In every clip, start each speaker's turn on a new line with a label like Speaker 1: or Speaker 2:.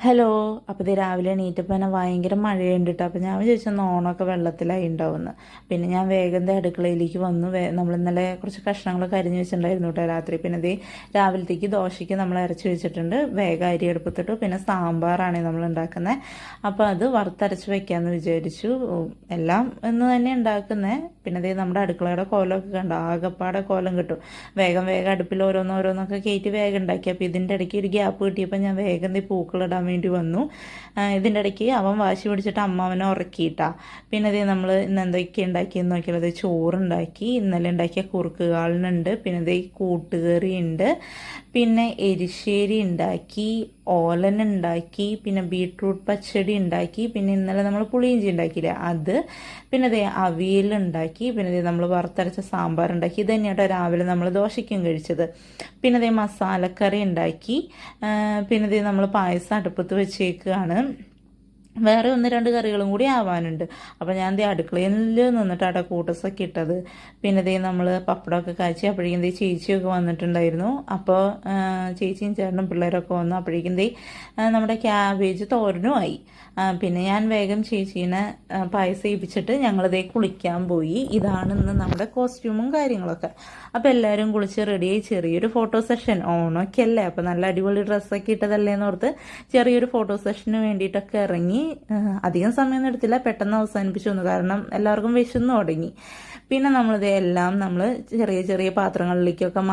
Speaker 1: Hello. അപ്പോൾ ഇത് രാവിലെ എണീറ്റപ്പോൾ തന്നെ ഭയങ്കര മഴയുണ്ട് കേട്ടോ. അപ്പോൾ ഞാൻ വിചാരിച്ചു ഓണമൊക്കെ വെള്ളത്തിലായി ഉണ്ടാവുമെന്ന്. പിന്നെ ഞാൻ വേഗം അടുക്കളയിലേക്ക് വന്നു. നമ്മൾ ഇന്നലെ കുറച്ച് കഷ്ണങ്ങളൊക്കെ അരിഞ്ഞ് വെച്ചിട്ടുണ്ടായിരുന്നു കേട്ടോ രാത്രി. പിന്നെ ഇത് രാവിലത്തേക്ക് ദോശയ്ക്ക് നമ്മൾ അരച്ച് വെച്ചിട്ടുണ്ട്. വേഗം അരി എടുപ്പത്തിട്ടു. പിന്നെ സാമ്പാറാണ് നമ്മൾ ഉണ്ടാക്കുന്നത്. അപ്പോൾ അത് വറുത്തരച്ച് വെക്കാമെന്ന് വിചാരിച്ചു. എല്ലാം എന്ന് തന്നെ ഉണ്ടാക്കുന്നത്. പിന്നെ ഇത് നമ്മുടെ അടുക്കളയുടെ കോലമൊക്കെ കണ്ടു. ആകപ്പാടെ കോലം കിട്ടും. വേഗം അടുപ്പിൽ ഓരോന്നൊക്കെ കയറ്റി വേഗം ഉണ്ടാക്കി. അപ്പോൾ ഇതിൻ്റെ ഇടയ്ക്ക് ഒരു ഗ്യാപ്പ് കിട്ടിയപ്പോൾ ഞാൻ വേഗം പൂക്കളിടാൻ വേണ്ടി വന്നു. ഇതിൻ്റെ ഇടയ്ക്ക് അവൻ വാശി പിടിച്ചിട്ട് അമ്മാവനെ ഉറക്കിയിട്ടാ. പിന്നെ ഇത് നമ്മൾ ഇന്ന് എന്തൊക്കെ ഉണ്ടാക്കിയെന്ന് നോക്കിയാൽ ചോറുണ്ടാക്കി, ഇന്നലെ ഉണ്ടാക്കിയ കുറുക്ക് കാളനുണ്ട്, പിന്നെ ഇത് കൂട്ടുകറി ഉണ്ട്, പിന്നെ എരിശ്ശേരി ഉണ്ടാക്കി, ഓലൻ ഉണ്ടാക്കി, പിന്നെ ബീട്രൂട്ട് പച്ചടി ഉണ്ടാക്കി, പിന്നെ ഇന്നലെ നമ്മൾ പുളിയിഞ്ചി ഉണ്ടാക്കിയില്ലേ അത്, പിന്നെ ഇതേ അവിയലുണ്ടാക്കി, പിന്നെ ഇതേ നമ്മൾ വറുത്തരച്ച സാമ്പാർ ഉണ്ടാക്കി. ഇത് തന്നെയാട്ടോ രാവിലെ നമ്മൾ ദോശയ്ക്കും കഴിച്ചത്. പിന്നെ ഇതേ മസാലക്കറി ഉണ്ടാക്കി. പിന്നെ ഇതേ നമ്മൾ പായസം അടുപ്പത്ത് വെച്ചേക്കുകയാണ്. വേറെ 1-2 കറികളും കൂടി ആവാനുണ്ട്. അപ്പോൾ ഞാൻ അടുക്കളയിൽ നിന്നിട്ടാണ് കൂട്ടസൊക്കെ ഇട്ടത്. പിന്നെ നമ്മൾ പപ്പടമൊക്കെ കാച്ചി. അപ്പോഴേക്കും ചേച്ചിയൊക്കെ വന്നിട്ടുണ്ടായിരുന്നു. അപ്പോൾ ചേച്ചിയും ചേട്ടനും പിള്ളേരൊക്കെ വന്നു. അപ്പോഴേക്കും നമ്മുടെ ക്യാബേജ് തോരനുമായി. പിന്നെ ഞാൻ വേഗം ചേച്ചീനെ പായസം ഏൽപ്പിച്ചിട്ട് ഞങ്ങളിതേ കുളിക്കാൻ പോയി. ഇതാണ് ഇന്ന് നമ്മുടെ കോസ്റ്റ്യൂമും കാര്യങ്ങളൊക്കെ. അപ്പോൾ എല്ലാവരും കുളിച്ച് റെഡിയായി. ചെറിയൊരു ഫോട്ടോ സെഷൻ, ഓണമൊക്കെ അല്ലേ, അപ്പോൾ നല്ല അടിപൊളി ഡ്രസ്സൊക്കെ ഇട്ടതല്ലേന്ന് ഓർത്ത് ചെറിയൊരു ഫോട്ടോ സെഷന് വേണ്ടിയിട്ടൊക്കെ ഇറങ്ങി. അധികം സമയമൊന്നും എടുത്തില്ല, പെട്ടെന്ന് അവസാനിപ്പിച്ചു വന്നു. കാരണം എല്ലാവർക്കും വിശന്നു തുടങ്ങി. പിന്നെ എല്ലാം നമ്മൾ ചെറിയ പാത്രങ്ങളിലേക്കൊക്കെ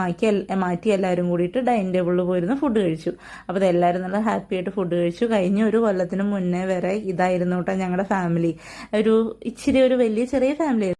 Speaker 1: മാറ്റി എല്ലാവരും കൂടിയിട്ട് ഡൈനിങ് ടേബിളിൽ പോയിരുന്നു ഫുഡ് കഴിച്ചു. അപ്പോൾ എല്ലാവരും നല്ല ഹാപ്പി ആയിട്ട് ഫുഡ് കഴിച്ചു. കഴിഞ്ഞ ഒരു കൊല്ലത്തിന് മുന്നേ വരെ ഇതായിരുന്നു കേട്ടോ ഞങ്ങളുടെ ഫാമിലി. ഇച്ചിരി വലിയ ചെറിയ ഫാമിലി.